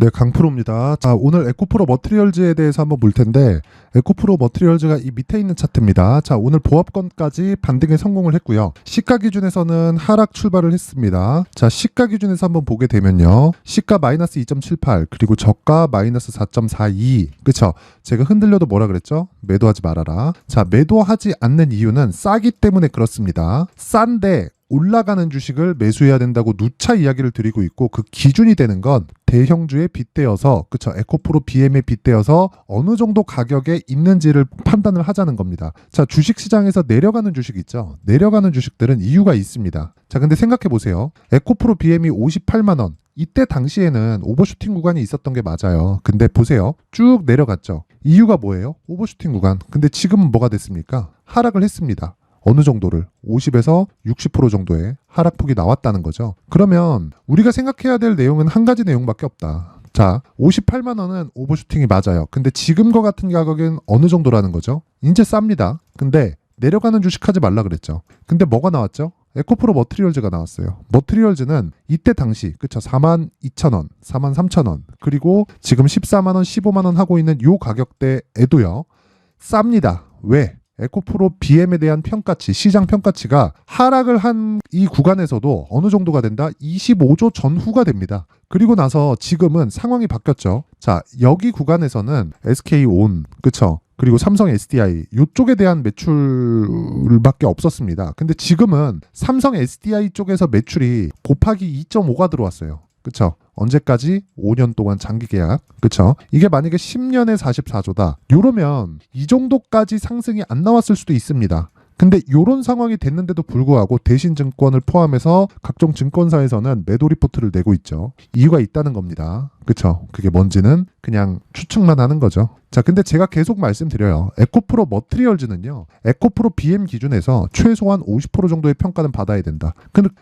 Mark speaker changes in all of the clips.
Speaker 1: 네, 강프로입니다. 자, 오늘 에코프로 머티리얼즈에 대해서 한번 볼 텐데, 에코프로 머티리얼즈가 이 밑에 있는 차트입니다. 자, 오늘 보합권까지 반등에 성공을 했고요. 시가 기준에서는 하락 출발을 했습니다. 자, 시가 기준에서 한번 보게 되면요. 시가 마이너스 2.78, 그리고 저가 마이너스 4.42. 그쵸? 제가 흔들려도 뭐라 그랬죠? 매도하지 말아라. 자, 매도하지 않는 이유는 싸기 때문에 그렇습니다. 싼데 올라가는 주식을 매수해야 된다고 누차 이야기를 드리고 있고, 그 기준이 되는 건 대형주에 빗대어서, 그쵸, 에코프로 BM에 빗대어서 어느 정도 가격에 있는지를 판단을 하자는 겁니다. 자, 주식시장에서 내려가는 주식 있죠? 내려가는 주식들은 이유가 있습니다. 자, 근데 생각해 보세요. 에코프로 BM이 58만 원. 이때 당시에는 오버슈팅 구간이 있었던 게 맞아요. 근데 보세요. 쭉 내려갔죠. 이유가 뭐예요? 오버슈팅 구간. 근데 지금은 뭐가 됐습니까? 하락을 했습니다. 어느 정도를 50에서 60% 정도의 하락폭이 나왔다는 거죠. 그러면 우리가 생각해야 될 내용은 한 가지 내용밖에 없다. 자, 58만 원은 오버슈팅이 맞아요. 근데 지금과 같은 가격은 어느 정도라는 거죠? 이제 쌉니다. 근데 내려가는 주식 하지 말라 그랬죠. 근데 뭐가 나왔죠? 에코프로 머티리얼즈가 나왔어요. 머티리얼즈는 이때 당시, 그쵸, 42,000원, 43,000원, 그리고 지금 14만 원, 15만 원 하고 있는 요 가격대에도요, 쌉니다. 왜? 에코프로 BM에 대한 평가치, 시장 평가치가 하락을 한 이 구간에서도 어느 정도가 된다? 25조 전후가 됩니다. 그리고 나서 지금은 상황이 바뀌었죠. 자, 여기 구간에서는 SK온, 그쵸? 그리고 삼성 SDI 이쪽에 대한 매출밖에 없었습니다. 근데 지금은 삼성 SDI 쪽에서 매출이 곱하기 2.5가 들어왔어요. 그쵸? 언제까지? 5년 동안 장기 계약. 그쵸? 이게 만약에 10년에 44조다. 이러면 이 정도까지 상승이 안 나왔을 수도 있습니다. 근데 이런 상황이 됐는데도 불구하고 대신증권을 포함해서 각종 증권사에서는 매도 리포트를 내고 있죠. 이유가 있다는 겁니다. 그쵸? 그게 뭔지는 그냥 추측만 하는 거죠. 자, 근데 제가 계속 말씀드려요. 에코프로 머티리얼즈는요, 에코프로 BM 기준에서 최소한 50% 정도의 평가는 받아야 된다.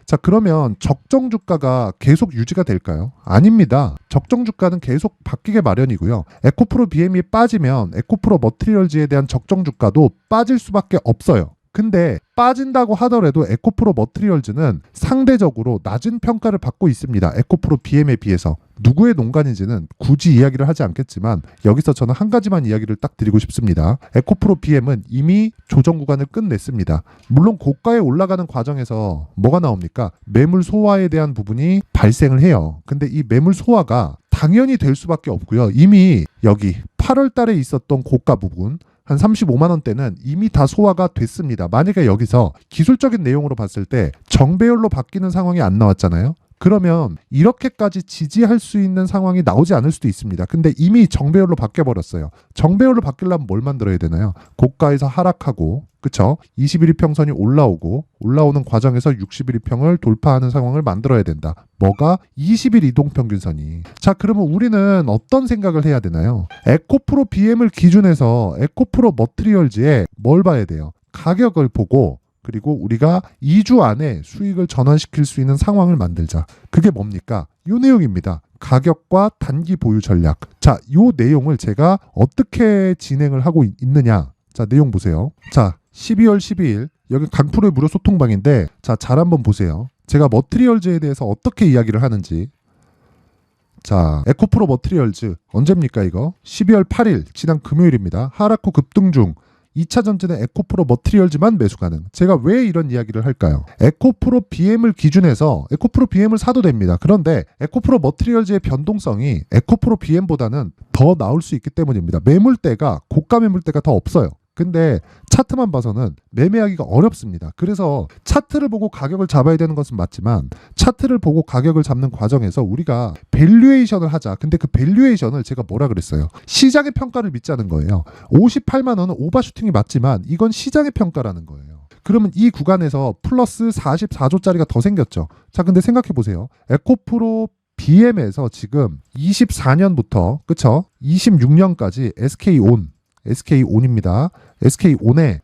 Speaker 1: 자, 그러면 적정 주가가 계속 유지가 될까요? 아닙니다. 적정 주가는 계속 바뀌게 마련이고요. 에코프로 BM이 빠지면 에코프로 머티리얼즈에 대한 적정 주가도 빠질 수밖에 없어요. 근데 빠진다고 하더라도 에코프로 머티리얼즈는 상대적으로 낮은 평가를 받고 있습니다. 에코프로 BM에 비해서. 누구의 농간인지는 굳이 이야기를 하지 않겠지만 여기서 저는 한 가지만 이야기를 딱 드리고 싶습니다. 에코프로 BM은 이미 조정 구간을 끝냈습니다. 물론 고가에 올라가는 과정에서 뭐가 나옵니까? 매물 소화에 대한 부분이 발생을 해요. 근데 이 매물 소화가 당연히 될 수밖에 없고요. 이미 여기 8월 달에 있었던 고가 부분 한 35만 원대는 이미 다 소화가 됐습니다. 만약에 여기서 기술적인 내용으로 봤을 때 정배열로 바뀌는 상황이 안 나왔잖아요. 그러면 이렇게까지 지지할 수 있는 상황이 나오지 않을 수도 있습니다. 근데 이미 정배열로 바뀌어버렸어요. 정배열로 바뀌려면 뭘 만들어야 되나요? 고가에서 하락하고, 그쵸? 21일평선이 올라오는 과정에서 61일평을 돌파하는 상황을 만들어야 된다. 뭐가? 20일 이동평균선이. 자, 그러면 우리는 어떤 생각을 해야 되나요? 에코프로 BM을 기준해서 에코프로 머티리얼즈에 뭘 봐야 돼요? 가격을 보고, 그리고 우리가 2주 안에 수익을 전환시킬 수 있는 상황을 만들자. 그게 뭡니까? 이 내용입니다. 가격과 단기 보유 전략. 자, 이 내용을 제가 어떻게 진행을 하고 있느냐. 자, 내용 보세요. 자, 12월 12일 여기 강프로의 무료 소통방인데, 자, 잘 한번 보세요. 제가 머티리얼즈에 대해서 어떻게 이야기를 하는지. 자, 에코프로 머티리얼즈 언제입니까 이거? 12월 8일 지난 금요일입니다. 하락 후 급등 중. 2차 전지는 에코프로 머티리얼즈만 매수 가능. 제가 왜 이런 이야기를 할까요? 에코프로 BM을 기준해서 에코프로 BM을 사도 됩니다. 그런데 에코프로 머티리얼즈의 변동성이 에코프로 BM보다는 더 나올 수 있기 때문입니다. 매물대가 고가 매물대가 더 없어요. 근데 차트만 봐서는 매매하기가 어렵습니다. 그래서 차트를 보고 가격을 잡아야 되는 것은 맞지만 차트를 보고 가격을 잡는 과정에서 우리가 밸류에이션을 하자. 근데 그 밸류에이션을 제가 뭐라 그랬어요? 시장의 평가를 믿자는 거예요. 58만 원은 오버슈팅이 맞지만 이건 시장의 평가라는 거예요. 그러면 이 구간에서 플러스 44조짜리가 더 생겼죠. 자, 근데 생각해 보세요. 에코프로 BM에서 지금 24년부터 그쵸? 26년까지 SK온입니다. SK온에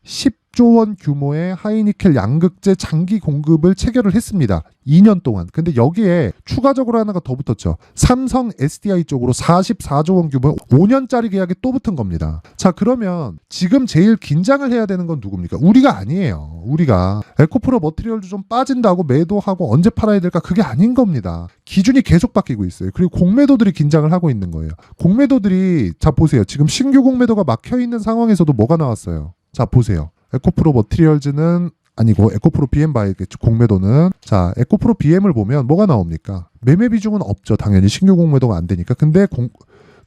Speaker 1: 10조 원 규모의 하이니켈 양극재 장기 공급을 체결을 했습니다. 2년 동안. 근데 여기에 추가적으로 하나가 더 붙었죠. 삼성 SDI 쪽으로 44조 원 규모 5년짜리 계약이 또 붙은 겁니다. 자, 그러면 지금 제일 긴장을 해야 되는 건 누굽니까? 우리가 아니에요. 우리가 에코프로 머티리얼도 좀 빠진다고 매도하고 언제 팔아야 될까? 그게 아닌 겁니다. 기준이 계속 바뀌고 있어요. 그리고 공매도들이 긴장을 하고 있는 거예요. 공매도들이 자 보세요. 지금 신규 공매도가 막혀 있는 상황에서도 뭐가 나왔어요? 자 보세요. 에코프로 머티리얼즈는 아니고 에코프로 BM 바이겠죠. 공매도는 자 에코프로 BM을 보면 뭐가 나옵니까? 매매 비중은 없죠. 당연히 신규 공매도가 안 되니까. 근데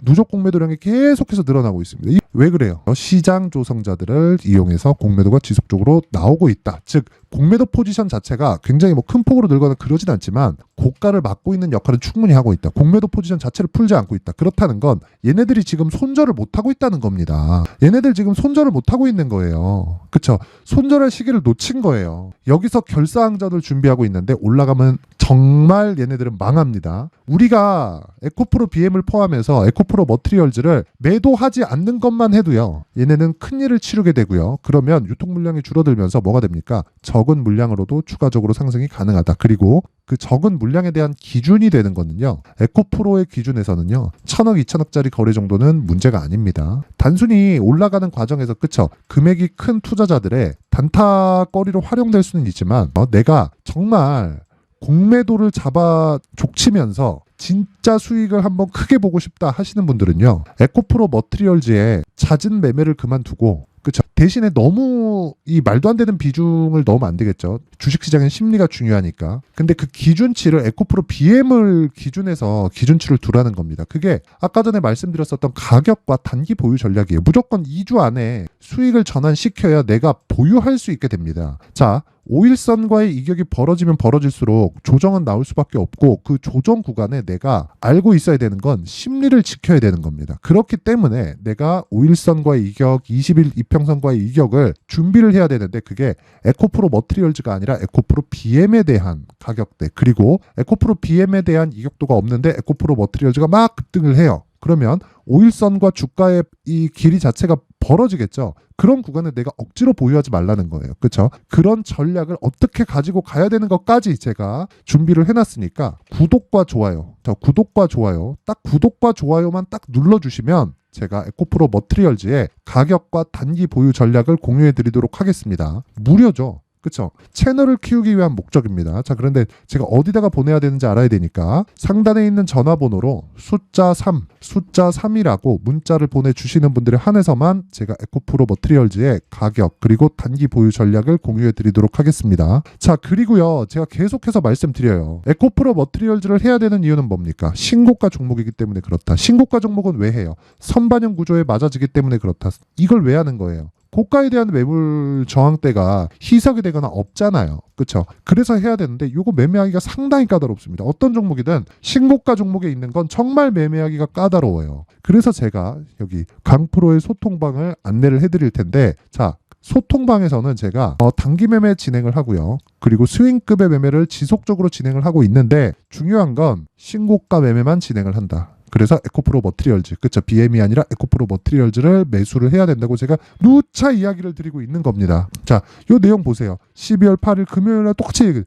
Speaker 1: 누적 공매도량이 계속해서 늘어나고 있습니다. 왜 그래요? 시장 조성자들을 이용해서 공매도가 지속적으로 나오고 있다. 즉 공매도 포지션 자체가 굉장히 뭐 큰 폭으로 늘거나 그러진 않지만 고가를 막고 있는 역할은 충분히 하고 있다. 공매도 포지션 자체를 풀지 않고 있다. 그렇다는 건 얘네들이 지금 손절을 못하고 있다는 겁니다. 얘네들 지금 손절을 못하고 있는 거예요. 그쵸? 손절할 시기를 놓친 거예요. 여기서 결사항전을 준비하고 있는데 올라가면 정말 얘네들은 망합니다. 우리가 에코프로 BM을 포함해서 에코프로 머티리얼즈를 매도하지 않는 것만 해도요. 얘네는 큰일을 치르게 되고요. 그러면 유통 물량이 줄어들면서 뭐가 됩니까? 적은 물량으로도 추가적으로 상승이 가능하다. 그리고 그 적은 물량에 대한 기준이 되는 거는요. 에코프로의 기준에서는요. 1,000억, 2,000억짜리 거래 정도는 문제가 아닙니다. 단순히 올라가는 과정에서 그쵸. 금액이 큰 투자자들의 단타거리로 활용될 수는 있지만 내가 정말 공매도를 잡아 족치면서 진짜 수익을 한번 크게 보고 싶다 하시는 분들은요. 에코프로 머티리얼즈의 잦은 매매를 그만두고 그렇죠. 대신에 너무 이 말도 안 되는 비중을 넣으면 안 되겠죠. 주식시장엔 심리가 중요하니까. 근데 그 기준치를 에코프로 BM을 기준해서 기준치를 두라는 겁니다. 그게 아까 전에 말씀드렸었던 가격과 단기 보유 전략이에요. 무조건 2주 안에 수익을 전환시켜야 내가 보유할 수 있게 됩니다. 자, 5일선과의 이격이 벌어지면 벌어질수록 조정은 나올 수밖에 없고 그 조정 구간에 내가 알고 있어야 되는 건 심리를 지켜야 되는 겁니다. 그렇기 때문에 내가 5일선과의 이격, 20일 이평선과의 이격을 준비를 해야 되는데 그게 에코프로 머티리얼즈가 아니라 에코프로 BM에 대한 가격대 그리고 에코프로 BM에 대한 이격도가 없는데 에코프로 머티리얼즈가 막 급등을 해요. 그러면 5일선과 주가의 이 길이 자체가 벌어지겠죠. 그런 구간에 내가 억지로 보유하지 말라는 거예요. 그렇죠? 그런 전략을 어떻게 가지고 가야 되는 것까지 제가 준비를 해놨으니까 구독과 좋아요. 구독과 좋아요. 딱 구독과 좋아요만 딱 눌러주시면 제가 에코프로 머티리얼즈의 가격과 단기 보유 전략을 공유해 드리도록 하겠습니다. 무료죠. 그렇죠? 채널을 키우기 위한 목적입니다. 자, 그런데 제가 어디다가 보내야 되는지 알아야 되니까 상단에 있는 전화번호로 숫자 3이라고 문자를 보내주시는 분들에 한해서만 제가 에코프로 머티리얼즈의 가격 그리고 단기 보유 전략을 공유해 드리도록 하겠습니다. 자, 그리고요. 제가 계속해서 말씀드려요. 에코프로 머티리얼즈를 해야 되는 이유는 뭡니까? 신고가 종목이기 때문에 그렇다. 신고가 종목은 왜 해요? 선반영 구조에 맞아지기 때문에 그렇다. 이걸 왜 하는 거예요? 고가에 대한 매물 저항대가 희석이 되거나 없잖아요. 그렇죠? 그래서 해야 되는데 이거 매매하기가 상당히 까다롭습니다. 어떤 종목이든 신고가 종목에 있는 건 정말 매매하기가 까다로워요. 그래서 제가 여기 강프로의 소통방을 안내를 해드릴 텐데 자 소통방에서는 제가 단기 매매 진행을 하고요. 그리고 스윙급의 매매를 지속적으로 진행을 하고 있는데 중요한 건 신고가 매매만 진행을 한다. 그래서 에코프로 머티리얼즈, 그쵸? BM이 아니라 에코프로 머티리얼즈를 매수를 해야 된다고 제가 누차 이야기를 드리고 있는 겁니다. 자, 요 내용 보세요. 12월 8일 금요일날 똑같이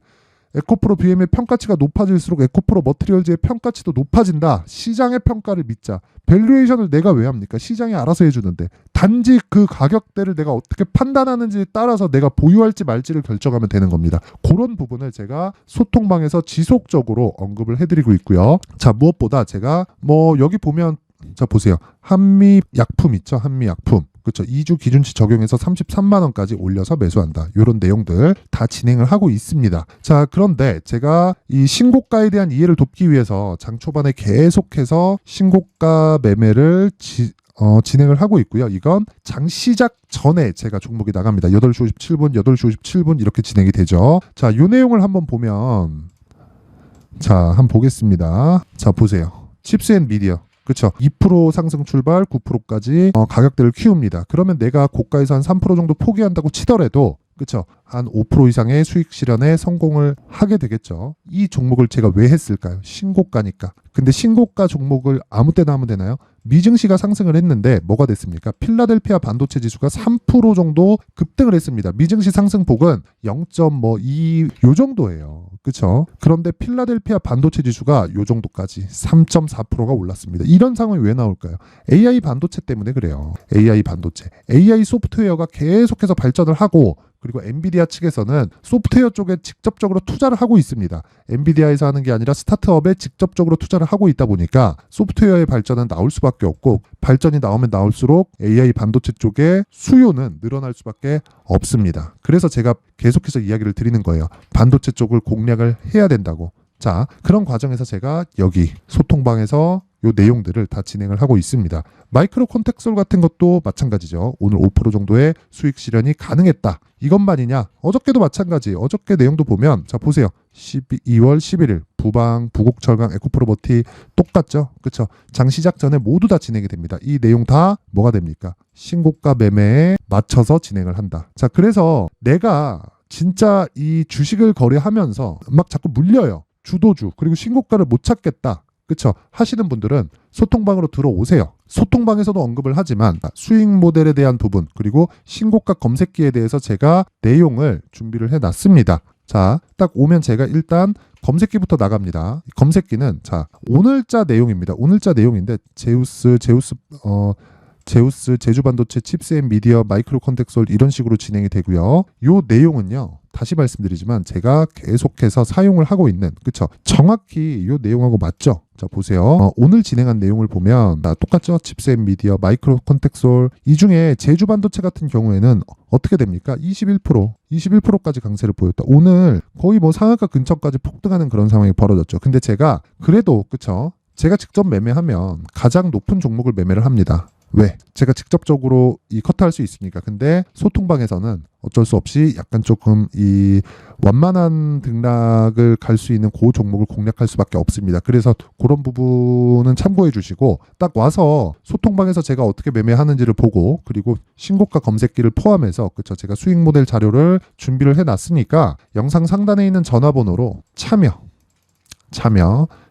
Speaker 1: 에코프로 BM의 평가치가 높아질수록 에코프로 머티리얼즈의 평가치도 높아진다. 시장의 평가를 믿자. 밸류에이션을 내가 왜 합니까? 시장이 알아서 해주는데. 단지 그 가격대를 내가 어떻게 판단하는지에 따라서 내가 보유할지 말지를 결정하면 되는 겁니다. 그런 부분을 제가 소통방에서 지속적으로 언급을 해드리고 있고요. 자, 무엇보다 제가 여기 보면 자 보세요. 한미약품 있죠? 한미약품. 그렇죠. 2주 기준치 적용해서 33만 원까지 올려서 매수한다. 이런 내용들 다 진행을 하고 있습니다. 자, 그런데 제가 이 신고가에 대한 이해를 돕기 위해서 장 초반에 계속해서 신고가 매매를 진행을 하고 있고요. 이건 장 시작 전에 제가 종목이 나갑니다. 8시 57분, 8시 57분 이렇게 진행이 되죠. 자, 이 내용을 한번 보면 자, 한번 보겠습니다. 자, 보세요. 칩스앤미디어. 그렇죠. 2% 상승 출발 9%까지 가격대를 키웁니다. 그러면 내가 고가에서 한 3% 정도 포기한다고 치더라도 그쵸? 한 5% 이상의 수익 실현에 성공을 하게 되겠죠. 이 종목을 제가 왜 했을까요? 신고가니까. 근데 신고가 종목을 아무 때나 하면 되나요? 미증시가 상승을 했는데 뭐가 됐습니까? 필라델피아 반도체 지수가 3% 정도 급등을 했습니다. 미증시 상승폭은 0.2 요 정도예요. 그렇죠? 그런데 필라델피아 반도체 지수가 요 정도까지 3.4%가 올랐습니다. 이런 상황이 왜 나올까요? AI 반도체 때문에 그래요. AI 반도체. AI 소프트웨어가 계속해서 발전을 하고 그리고 엔비디아 측에서는 소프트웨어 쪽에 직접적으로 투자를 하고 있습니다. 엔비디아에서 하는 게 아니라 스타트업에 직접적으로 투자를 하고 있다 보니까 소프트웨어의 발전은 나올 수밖에 없고 발전이 나오면 나올수록 AI 반도체 쪽의 수요는 늘어날 수밖에 없습니다. 그래서 제가 계속해서 이야기를 드리는 거예요. 반도체 쪽을 공략을 해야 된다고. 자, 그런 과정에서 제가 여기 소통방에서 요 내용들을 다 진행을 하고 있습니다. 마이크로 콘텍솔 같은 것도 마찬가지죠. 오늘 5% 정도의 수익 실현이 가능했다. 이것만이냐? 어저께도 마찬가지. 어저께 내용도 보면 자 보세요. 2월 11일 부방, 부곡철강, 에코프로버티 똑같죠? 그렇죠? 장 시작 전에 모두 다 진행이 됩니다. 이 내용 다 뭐가 됩니까? 신고가 매매에 맞춰서 진행을 한다. 자, 그래서 내가 진짜 이 주식을 거래하면서 막 자꾸 물려요. 주도주 그리고 신고가를 못 찾겠다. 그렇죠? 하시는 분들은 소통방으로 들어오세요. 소통방에서도 언급을 하지만 수익 모델에 대한 부분 그리고 신고가 검색기에 대해서 제가 내용을 준비를 해놨습니다. 자, 딱 오면 제가 일단 검색기부터 나갑니다. 검색기는 자 오늘자 내용입니다. 오늘자 내용인데 제우스, 제주반도체, 칩스앤 미디어, 마이크로 컨텍솔 이런 식으로 진행이 되고요. 요 내용은요. 다시 말씀드리지만 제가 계속해서 사용을 하고 있는 그쵸? 정확히 요 내용하고 맞죠? 자 보세요. 오늘 진행한 내용을 보면 똑같죠? 칩스앤 미디어, 마이크로 컨텍솔 이 중에 제주반도체 같은 경우에는 어떻게 됩니까? 21%까지 강세를 보였다. 오늘 거의 뭐 상한가 근처까지 폭등하는 그런 상황이 벌어졌죠. 근데 제가 그래도 그쵸? 제가 직접 매매하면 가장 높은 종목을 매매를 합니다. 왜? 제가 직접적으로 이 커트할 수 있으니까. 근데 소통방에서는 어쩔 수 없이 약간 조금 이 완만한 등락을 갈 수 있는 그 종목을 공략할 수밖에 없습니다. 그래서 그런 부분은 참고해 주시고 딱 와서 소통방에서 제가 어떻게 매매하는지를 보고 그리고 신고가 검색기를 포함해서 그쵸 제가 수익 모델 자료를 준비를 해놨으니까 영상 상단에 있는 전화번호로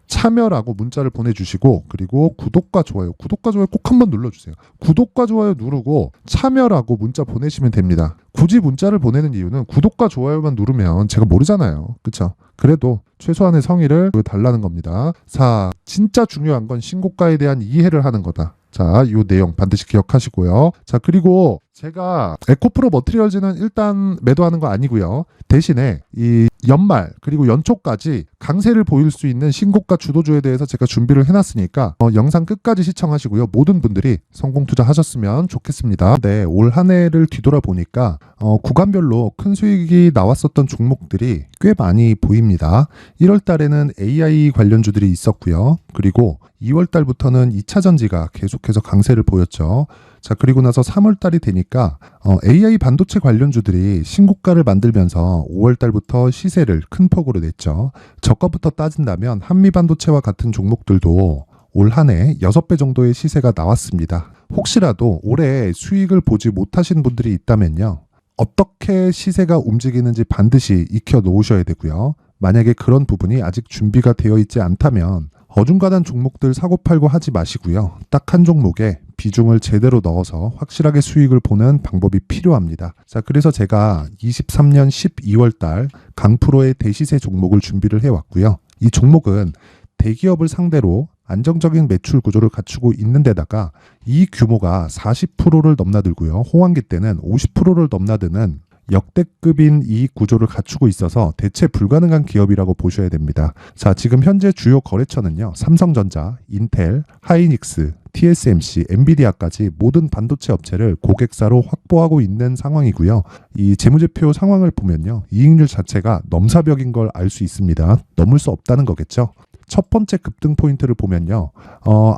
Speaker 1: 참여라고 문자를 보내주시고 그리고 구독과 좋아요 꼭 한번 눌러주세요. 구독과 좋아요 누르고 참여라고 문자 보내시면 됩니다. 굳이 문자를 보내는 이유는 구독과 좋아요만 누르면 제가 모르잖아요. 그쵸? 그래도 최소한의 성의를 달라는 겁니다. 자, 진짜 중요한 건 신고가에 대한 이해를 하는 거다. 자, 이 내용 반드시 기억하시고요. 자, 그리고 제가 에코프로 머티리얼즈는 일단 매도하는 거 아니고요. 대신에 이 연말 그리고 연초까지 강세를 보일 수 있는 신고가 주도주에 대해서 제가 준비를 해놨으니까 영상 끝까지 시청하시고요. 모든 분들이 성공 투자하셨으면 좋겠습니다. 네, 올 한 해를 뒤돌아보니까 구간별로 큰 수익이 나왔었던 종목들이 꽤 많이 보입니다. 1월 달에는 AI 관련주들이 있었고요. 그리고 2월 달부터는 2차 전지가 계속해서 강세를 보였죠. 자, 그리고 나서 3월 달이 되니까 AI 반도체 관련주들이 신고가를 만들면서 5월 달부터 시세를 큰 폭으로 냈죠. 저가부터 따진다면 한미반도체와 같은 종목들도 올 한 해 6배 정도의 시세가 나왔습니다. 혹시라도 올해 수익을 보지 못하신 분들이 있다면요. 어떻게 시세가 움직이는지 반드시 익혀 놓으셔야 되고요. 만약에 그런 부분이 아직 준비가 되어 있지 않다면 어중간한 종목들 사고팔고 하지 마시고요. 딱 한 종목에 비중을 제대로 넣어서 확실하게 수익을 보는 방법이 필요합니다. 자, 그래서 제가 23년 12월 달 강프로의 대시세 종목을 준비를 해왔고요. 이 종목은 대기업을 상대로 안정적인 매출 구조를 갖추고 있는 데다가 이 규모가 40%를 넘나들고요. 호황기 때는 50%를 넘나드는 역대급인 이익 구조를 갖추고 있어서 대체 불가능한 기업이라고 보셔야 됩니다. 자, 지금 현재 주요 거래처는요. 삼성전자, 인텔, 하이닉스, TSMC, 엔비디아까지 모든 반도체 업체를 고객사로 확보하고 있는 상황이고요. 이 재무제표 상황을 보면요. 이익률 자체가 넘사벽인 걸 알 수 있습니다. 넘을 수 없다는 거겠죠. 첫 번째 급등 포인트를 보면요.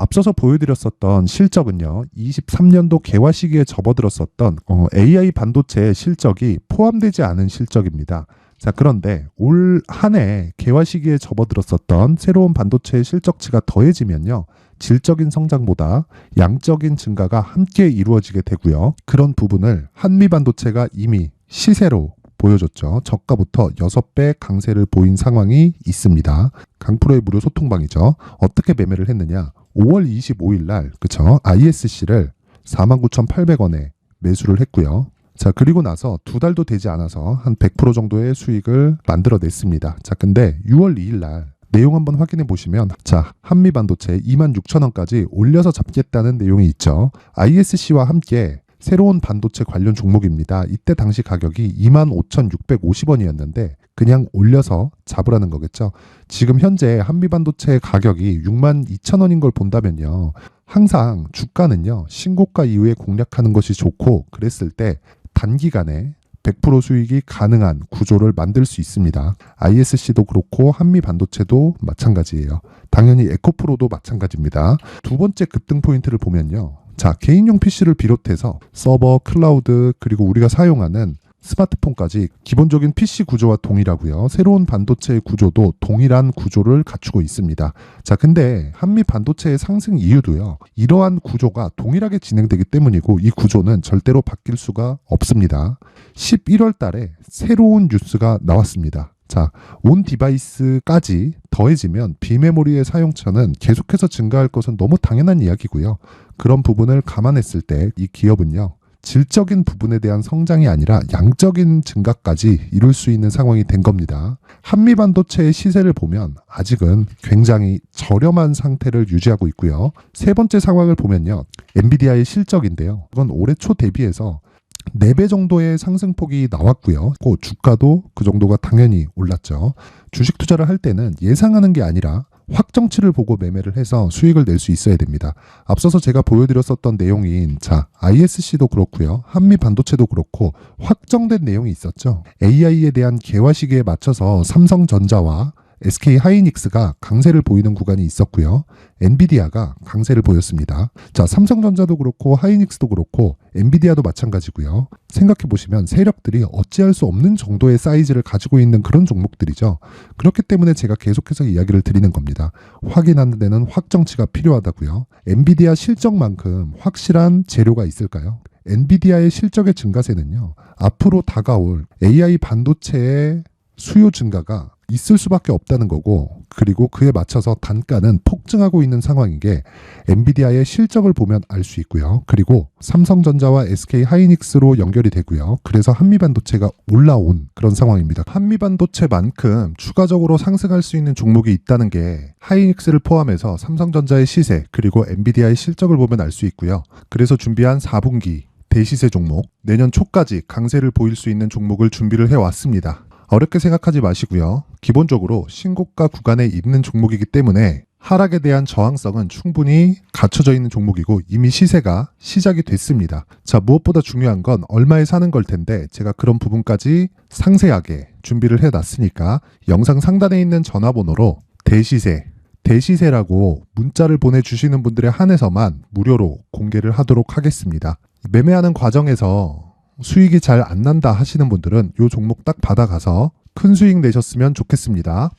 Speaker 1: 앞서서 보여드렸었던 실적은요. 23년도 개화 시기에 접어들었었던 AI 반도체 실적이 포함되지 않은 실적입니다. 자, 그런데 올 한 해 개화 시기에 접어들었었던 새로운 반도체의 실적치가 더해지면요. 질적인 성장보다 양적인 증가가 함께 이루어지게 되고요. 그런 부분을 한미반도체가 이미 시세로 보여줬죠. 저가부터 6배 강세를 보인 상황이 있습니다. 강프로의 무료 소통방이죠. 어떻게 매매를 했느냐? 5월 25일 날 그쵸? ISC를 49,800원에 매수를 했고요. 자, 그리고 나서 2달도 되지 않아서 한 100% 정도의 수익을 만들어냈습니다. 자, 근데 6월 2일 날 내용 한번 확인해 보시면 자, 한미반도체 26,000원까지 올려서 잡겠다는 내용이 있죠. ISC와 함께 새로운 반도체 관련 종목입니다. 이때 당시 가격이 25,650원이었는데 그냥 올려서 잡으라는 거겠죠. 지금 현재 한미반도체 가격이 62,000원인 걸 본다면요. 항상 주가는요. 신고가 이후에 공략하는 것이 좋고 그랬을 때 단기간에 100% 수익이 가능한 구조를 만들 수 있습니다. ISC도 그렇고 한미반도체도 마찬가지예요. 당연히 에코프로도 마찬가지입니다. 두 번째 급등 포인트를 보면요. 자, 개인용 PC를 비롯해서 서버, 클라우드, 그리고 우리가 사용하는 스마트폰까지 기본적인 PC 구조와 동일하고요. 새로운 반도체의 구조도 동일한 구조를 갖추고 있습니다. 자, 근데 한미 반도체의 상승 이유도요. 이러한 구조가 동일하게 진행되기 때문이고 이 구조는 절대로 바뀔 수가 없습니다. 11월 달에 새로운 뉴스가 나왔습니다. 자, 온 디바이스까지 더해지면 비메모리의 사용처는 계속해서 증가할 것은 너무 당연한 이야기고요. 그런 부분을 감안했을 때 이 기업은요. 질적인 부분에 대한 성장이 아니라 양적인 증가까지 이룰 수 있는 상황이 된 겁니다. 한미반도체의 시세를 보면 아직은 굉장히 저렴한 상태를 유지하고 있고요. 세 번째 상황을 보면요. 엔비디아의 실적인데요. 이건 올해 초 대비해서 4배 정도의 상승폭이 나왔고요. 그 주가도 그 정도가 당연히 올랐죠. 주식 투자를 할 때는 예상하는 게 아니라 확정치를 보고 매매를 해서 수익을 낼 수 있어야 됩니다. 앞서서 제가 보여드렸었던 내용인 자, ISC도 그렇고요. 한미반도체도 그렇고 확정된 내용이 있었죠. AI에 대한 개화 시기에 맞춰서 삼성전자와 SK 하이닉스가 강세를 보이는 구간이 있었고요. 엔비디아가 강세를 보였습니다. 자, 삼성전자도 그렇고 하이닉스도 그렇고 엔비디아도 마찬가지고요. 생각해 보시면 세력들이 어찌할 수 없는 정도의 사이즈를 가지고 있는 그런 종목들이죠. 그렇기 때문에 제가 계속해서 이야기를 드리는 겁니다. 확인하는 데는 확정치가 필요하다고요. 엔비디아 실적만큼 확실한 재료가 있을까요? 엔비디아의 실적의 증가세는요. 앞으로 다가올 AI 반도체의 수요 증가가 있을 수밖에 없다는 거고 그리고 그에 맞춰서 단가는 폭증하고 있는 상황인 게 엔비디아의 실적을 보면 알 수 있고요. 그리고 삼성전자와 SK 하이닉스로 연결이 되고요. 그래서 한미반도체가 올라온 그런 상황입니다. 한미반도체만큼 추가적으로 상승할 수 있는 종목이 있다는 게 하이닉스를 포함해서 삼성전자의 시세 그리고 엔비디아의 실적을 보면 알 수 있고요. 그래서 준비한 4분기 대시세 종목 내년 초까지 강세를 보일 수 있는 종목을 준비를 해왔습니다. 어렵게 생각하지 마시고요. 기본적으로 신고가 구간에 있는 종목이기 때문에 하락에 대한 저항성은 충분히 갖춰져 있는 종목이고 이미 시세가 시작이 됐습니다. 자, 무엇보다 중요한 건 얼마에 사는 걸 텐데 제가 그런 부분까지 상세하게 준비를 해놨으니까 영상 상단에 있는 전화번호로 대시세라고 문자를 보내주시는 분들에 한해서만 무료로 공개를 하도록 하겠습니다. 매매하는 과정에서 수익이 잘 안 난다 하시는 분들은 이 종목 딱 받아가서 큰 수익 내셨으면 좋겠습니다.